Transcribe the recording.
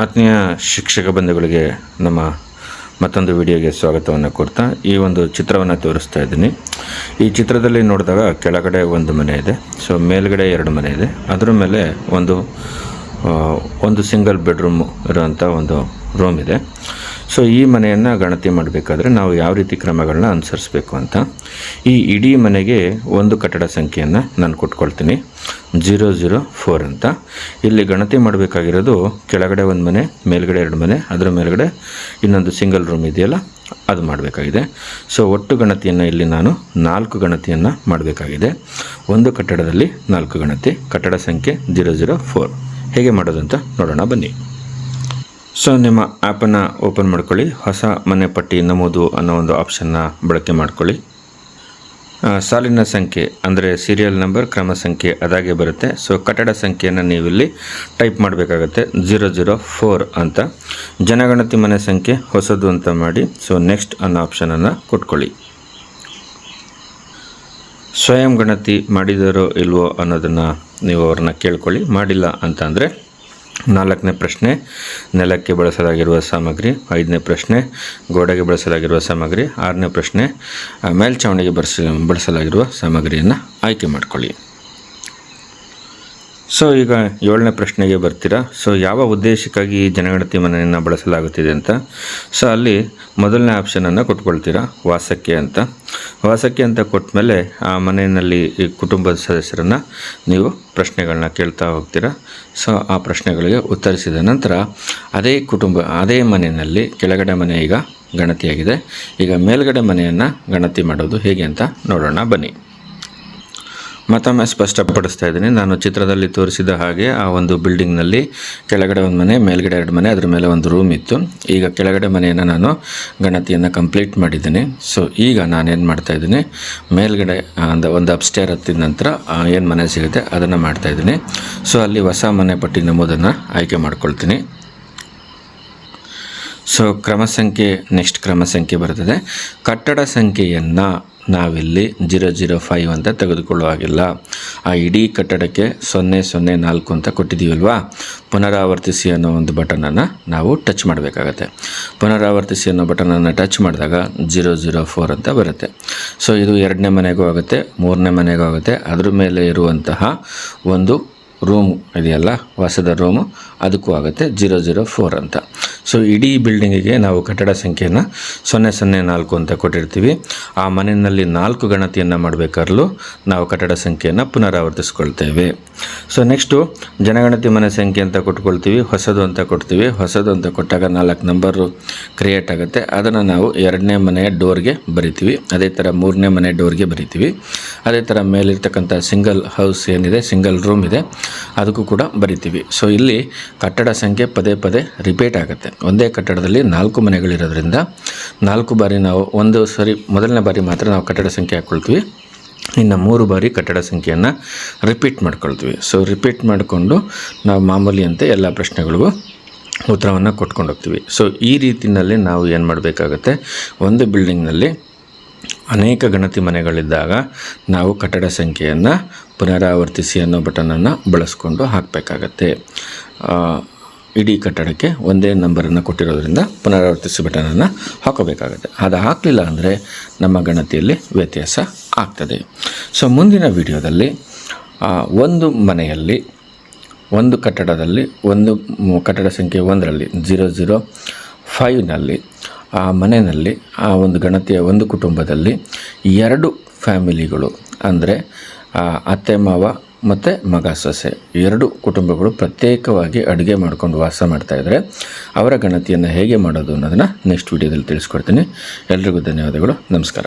ಆತ್ಮೀಯ ಶಿಕ್ಷಕ ಬಂಧುಗಳಿಗೆ ನಮ್ಮ ಮತ್ತೊಂದು ವಿಡಿಯೋಗೆ ಸ್ವಾಗತವನ್ನು ಕೊಡ್ತಾ ಈ ಒಂದು ಚಿತ್ರವನ್ನು ತೋರಿಸ್ತಾ ಇದ್ದೀನಿ. ಈ ಚಿತ್ರದಲ್ಲಿ ನೋಡಿದಾಗ ಕೆಳಗಡೆ ಒಂದು ಮನೆ ಇದೆ, ಸೊ ಮೇಲ್ಗಡೆ 2 ಮನೆ ಇದೆ, ಅದರ ಮೇಲೆ ಒಂದು ಸಿಂಗಲ್ ಬೆಡ್ರೂಮ್ ಇರುವಂಥ ಒಂದು ರೂಮ್ ಇದೆ. ಸೊ ಈ ಮನೆಯನ್ನು ಗಣತಿ ಮಾಡಬೇಕಾದ್ರೆ ನಾವು ಯಾವ ರೀತಿ ಕ್ರಮಗಳನ್ನ ಅನುಸರಿಸಬೇಕು ಅಂತ, ಈ ಇಡೀ ಮನೆಗೆ ಒಂದು ಕಟ್ಟಡ ಸಂಖ್ಯೆಯನ್ನು ನಾನು ಕೊಟ್ಕೊಳ್ತೀನಿ, 004 ಅಂತ. ಇಲ್ಲಿ ಗಣತಿ ಮಾಡಬೇಕಾಗಿರೋದು ಕೆಳಗಡೆ 1 ಮನೆ, ಮೇಲ್ಗಡೆ 2 ಮನೆ, ಅದರ ಮೇಲ್ಗಡೆ ಇನ್ನೊಂದು ಸಿಂಗಲ್ ರೂಮ್ ಇದೆಯಲ್ಲ ಅದು ಮಾಡಬೇಕಾಗಿದೆ. ಸೊ ಒಟ್ಟು ಗಣತಿಯನ್ನು ಇಲ್ಲಿ ನಾನು 4 ಗಣತಿಯನ್ನು ಮಾಡಬೇಕಾಗಿದೆ. ಒಂದು ಕಟ್ಟಡದಲ್ಲಿ 4 ಗಣತಿ, ಕಟ್ಟಡ ಸಂಖ್ಯೆ 004. ಹೇಗೆ ಮಾಡೋದು ಅಂತ ನೋಡೋಣ ಬನ್ನಿ. ಸೊ ನಿಮ್ಮ ಆ್ಯಪನ್ನು ಓಪನ್ ಮಾಡ್ಕೊಳ್ಳಿ, ಹೊಸ ಮನೆ ಪಟ್ಟಿ ನಮೂದು ಅನ್ನೋ ಒಂದು ಆಪ್ಷನ್ನ ಬಳಕೆ ಮಾಡ್ಕೊಳ್ಳಿ. ಸಾಲಿನ ಸಂಖ್ಯೆ ಅಂದರೆ ಸೀರಿಯಲ್ ನಂಬರ್, ಕ್ರಮ ಸಂಖ್ಯೆ ಅದಾಗೆ ಬರುತ್ತೆ. ಸೊ ಕಟ್ಟಡ ಸಂಖ್ಯೆಯನ್ನು ನೀವಿಲ್ಲಿ ಟೈಪ್ ಮಾಡಬೇಕಾಗತ್ತೆ, 004 ಅಂತ. ಜನಗಣತಿ ಮನೆ ಸಂಖ್ಯೆ ಹೊಸದು ಅಂತ ಮಾಡಿ, ಸೊ ನೆಕ್ಸ್ಟ್ ಅನ್ನೋ ಆಪ್ಷನನ್ನು ಕೊಟ್ಕೊಳ್ಳಿ. ಸ್ವಯಂ ಗಣತಿ ಮಾಡಿದರೋ ಇಲ್ವೋ ಅನ್ನೋದನ್ನು ನೀವು ಅವ್ರನ್ನ ಕೇಳ್ಕೊಳ್ಳಿ. ಮಾಡಿಲ್ಲ ಅಂತ ಅಂದರೆ 4ನೇ ಪ್ರಶ್ನೆ ನೆಲಕ್ಕೆ ಬಳಸಲಾಗಿರುವ ಸಾಮಗ್ರಿ, 5ನೇ ಪ್ರಶ್ನೆ ಗೋಡೆಗೆ ಬಳಸಲಾಗಿರುವ ಸಾಮಗ್ರಿ, 6ನೇ ಪ್ರಶ್ನೆ ಮೇಲ್ಛಾವಣಿಗೆ ಬಳಸಲಾಗಿರುವ ಸಾಮಗ್ರಿಯನ್ನು ಆಯ್ಕೆ ಮಾಡಿಕೊಳ್ಳಿ. ಸೊ ಈಗ 7ನೇ ಪ್ರಶ್ನೆಗೆ ಬರ್ತೀರಾ. ಸೊ ಯಾವ ಉದ್ದೇಶಕ್ಕಾಗಿ ಈ ಜನಗಣತಿ ಮನೆಯನ್ನು ಬಳಸಲಾಗುತ್ತಿದೆ ಅಂತ. ಸೊ ಅಲ್ಲಿ ಮೊದಲನೇ ಆಪ್ಷನನ್ನು ಕೊಟ್ಕೊಳ್ತೀರಾ, ವಾಸಕ್ಕೆ ಅಂತ. ವಾಸಕ್ಕೆ ಅಂತ ಕೊಟ್ಟ ಮೇಲೆ ಆ ಮನೆಯಲ್ಲಿ ಈ ಕುಟುಂಬದ ಸದಸ್ಯರನ್ನು ನೀವು ಪ್ರಶ್ನೆಗಳನ್ನ ಕೇಳ್ತಾ ಹೋಗ್ತೀರಾ. ಸೊ ಆ ಪ್ರಶ್ನೆಗಳಿಗೆ ಉತ್ತರಿಸಿದ ನಂತರ ಅದೇ ಮನೆಯಲ್ಲಿ ಕೆಳಗಡೆ ಮನೆ ಈಗ ಗಣತಿಯಾಗಿದೆ. ಈಗ ಮೇಲ್ಗಡೆ ಮನೆಯನ್ನು ಗಣತಿ ಮಾಡೋದು ಹೇಗೆ ಅಂತ ನೋಡೋಣ ಬನ್ನಿ. ಮತ್ತೊಮ್ಮೆ ಸ್ಪಷ್ಟಪಡಿಸ್ತಾ ಇದ್ದೀನಿ, ನಾನು ಚಿತ್ರದಲ್ಲಿ ತೋರಿಸಿದ ಹಾಗೆ ಆ ಒಂದು ಬಿಲ್ಡಿಂಗ್ನಲ್ಲಿ ಕೆಳಗಡೆ 1 ಮನೆ, ಮೇಲ್ಗಡೆ 2 ಮನೆ, ಅದರ ಮೇಲೆ ಒಂದು ರೂಮ್ ಇತ್ತು. ಈಗ ಕೆಳಗಡೆ ಮನೆಯನ್ನು ನಾನು ಗಣತಿಯನ್ನು ಕಂಪ್ಲೀಟ್ ಮಾಡಿದ್ದೀನಿ. ಸೊ ಈಗ ನಾನೇನು ಮಾಡ್ತಾಯಿದ್ದೀನಿ, ಮೇಲ್ಗಡೆ ಒಂದು ಅಪ್ಸ್ಟೇರ್ ಹತ್ತಿದ ನಂತರ ಏನು ಮನೆ ಸಿಗುತ್ತೆ ಅದನ್ನು ಮಾಡ್ತಾಯಿದ್ದೀನಿ. ಸೊ ಅಲ್ಲಿ ಹೊಸ ಮನೆ ಪಟ್ಟಿ ನಮೂದನ್ನು ಆಯ್ಕೆ ಮಾಡ್ಕೊಳ್ತೀನಿ. ಸೊ ಕ್ರಮ ಸಂಖ್ಯೆ ನೆಕ್ಸ್ಟ್ ಕ್ರಮ ಸಂಖ್ಯೆ ಬರ್ತದೆ. ಕಟ್ಟಡ ಸಂಖ್ಯೆಯನ್ನು ನಾವಿಲ್ಲಿ 005 ಅಂತ ತೆಗೆದುಕೊಳ್ಳುವಾಗಿಲ್ಲ. ಆ ಇಡೀ ಕಟ್ಟಡಕ್ಕೆ 004 ಅಂತ ಕೊಟ್ಟಿದ್ದೀವಲ್ವಾ. ಪುನರಾವರ್ತಿಸಿ ಅನ್ನೋ ಒಂದು ಬಟನನ್ನು ನಾವು ಟಚ್ ಮಾಡಬೇಕಾಗತ್ತೆ. ಪುನರಾವರ್ತಿಸಿ ಅನ್ನೋ ಬಟನನ್ನು ಟಚ್ ಮಾಡಿದಾಗ 004 ಅಂತ ಬರುತ್ತೆ. ಸೊ ಇದು 2ನೇ ಮನೆಗೂ ಆಗುತ್ತೆ, 3ನೇ ಮನೆಗೂ ಆಗುತ್ತೆ. ಅದ್ರ ಮೇಲೆ ಇರುವಂತಹ ಒಂದು ರೂಮ್ ಇದೆಯಲ್ಲ, ವಾಸದ ರೂಮು, ಅದಕ್ಕೂ ಆಗುತ್ತೆ 004 ಅಂತ. ಸೊ ಇಡೀ ಬಿಲ್ಡಿಂಗಿಗೆ ನಾವು ಕಟ್ಟಡ ಸಂಖ್ಯೆಯನ್ನು 004 ಅಂತ ಕೊಟ್ಟಿರ್ತೀವಿ. ಆ ಮನೆಯಲ್ಲಿ 4 ಗಣತಿಯನ್ನು ಮಾಡಬೇಕಾದ್ರೂ ನಾವು ಕಟ್ಟಡ ಸಂಖ್ಯೆಯನ್ನು ಪುನರಾವರ್ತಿಸ್ಕೊಳ್ತೇವೆ. ಸೊ ನೆಕ್ಸ್ಟು ಜನಗಣತಿ ಮನೆ ಸಂಖ್ಯೆ ಅಂತ ಕೊಟ್ಕೊಳ್ತೀವಿ, ಹೊಸದು ಅಂತ ಕೊಡ್ತೀವಿ. ಹೊಸದು ಅಂತ ಕೊಟ್ಟಾಗ 4 ನಂಬರು ಕ್ರಿಯೇಟ್ ಆಗುತ್ತೆ. ಅದನ್ನು ನಾವು 2ನೇ ಮನೆಯ ಡೋರ್ಗೆ ಬರಿತೀವಿ, ಅದೇ ಥರ 3ನೇ ಮನೆ ಡೋರ್ಗೆ ಬರಿತೀವಿ. ಅದೇ ಥರ ಮೇಲಿರ್ತಕ್ಕಂಥ ಸಿಂಗಲ್ ಹೌಸ್ ಏನಿದೆ, ಸಿಂಗಲ್ ರೂಮ್ ಇದೆ, ಅದಕ್ಕೂ ಕೂಡ ಬರಿತೀವಿ. ಸೊ ಇಲ್ಲಿ ಕಟ್ಟಡ ಸಂಖ್ಯೆ ಪದೇ ರಿಪೀಟ್ ಆಗುತ್ತೆ. ಒಂದೇ ಕಟ್ಟಡದಲ್ಲಿ 4 ಮನೆಗಳಿರೋದ್ರಿಂದ 4 ಬಾರಿ ನಾವು ಒಂದು ಸರಿ ಮೊದಲನೇ ಬಾರಿ ಮಾತ್ರ ನಾವು ಕಟ್ಟಡ ಸಂಖ್ಯೆ ಹಾಕ್ಕೊಳ್ತೀವಿ, ಇನ್ನು 3 ಬಾರಿ ಕಟ್ಟಡ ಸಂಖ್ಯೆಯನ್ನು ರಿಪೀಟ್ ಮಾಡ್ಕೊಳ್ತೀವಿ. ಸೊ ರಿಪೀಟ್ ಮಾಡಿಕೊಂಡು ನಾವು ಮಾಮೂಲಿಯಂತೆ ಎಲ್ಲ ಪ್ರಶ್ನೆಗಳಿಗೂ ಉತ್ತರವನ್ನು ಕೊಟ್ಕೊಂಡು ಹೋಗ್ತೀವಿ. ಸೊ ಈ ರೀತಿಯಲ್ಲಿ ನಾವು ಏನು ಮಾಡಬೇಕಾಗತ್ತೆ, ಒಂದು ಬಿಲ್ಡಿಂಗ್ನಲ್ಲಿ ಅನೇಕ ಗಣತಿ ಮನೆಗಳಿದ್ದಾಗ ನಾವು ಕಟ್ಟಡ ಸಂಖ್ಯೆಯನ್ನು ಪುನರಾವರ್ತಿಸಿ ಅನ್ನೋ ಬಟನನ್ನು ಬಳಸ್ಕೊಂಡು ಹಾಕಬೇಕಾಗತ್ತೆ. ಇಡೀ ಕಟ್ಟಡಕ್ಕೆ ಒಂದೇ ನಂಬರನ್ನು ಕೊಟ್ಟಿರೋದ್ರಿಂದ ಪುನರಾವರ್ತಿಸಿ ಬಟನನ್ನು ಹಾಕೋಬೇಕಾಗತ್ತೆ. ಅದು ಹಾಕಲಿಲ್ಲ ಅಂದರೆ ನಮ್ಮ ಗಣತಿಯಲ್ಲಿ ವ್ಯತ್ಯಾಸ ಆಗ್ತದೆ. ಸೊ ಮುಂದಿನ ವಿಡಿಯೋದಲ್ಲಿ ಒಂದು ಮನೆಯಲ್ಲಿ ಒಂದು ಕಟ್ಟಡದಲ್ಲಿ ಕಟ್ಟಡ ಸಂಖ್ಯೆ 1ರಲ್ಲಿ 005ನಲ್ಲಿ ಆ ಮನೆಯಲ್ಲಿ ಆ ಒಂದು ಗಣತಿಯ ಒಂದು ಕುಟುಂಬದಲ್ಲಿ 2 ಫ್ಯಾಮಿಲಿಗಳು ಅಂದರೆ ಅತ್ತೆ ಮಾವ ಮತ್ತು ಮಗ ಸೊಸೆ 2 ಕುಟುಂಬಗಳು ಪ್ರತ್ಯೇಕವಾಗಿ ಅಡುಗೆ ಮಾಡ್ಕೊಂಡು ವಾಸ ಮಾಡ್ತಾಯಿದ್ರೆ ಅವರ ಗಣತಿಯನ್ನು ಹೇಗೆ ಮಾಡೋದು ಅನ್ನೋದನ್ನು ನೆಕ್ಸ್ಟ್ ವಿಡಿಯೋದಲ್ಲಿ ತಿಳಿಸ್ಕೊಡ್ತೀನಿ. ಎಲ್ರಿಗೂ ಧನ್ಯವಾದಗಳು, ನಮಸ್ಕಾರ.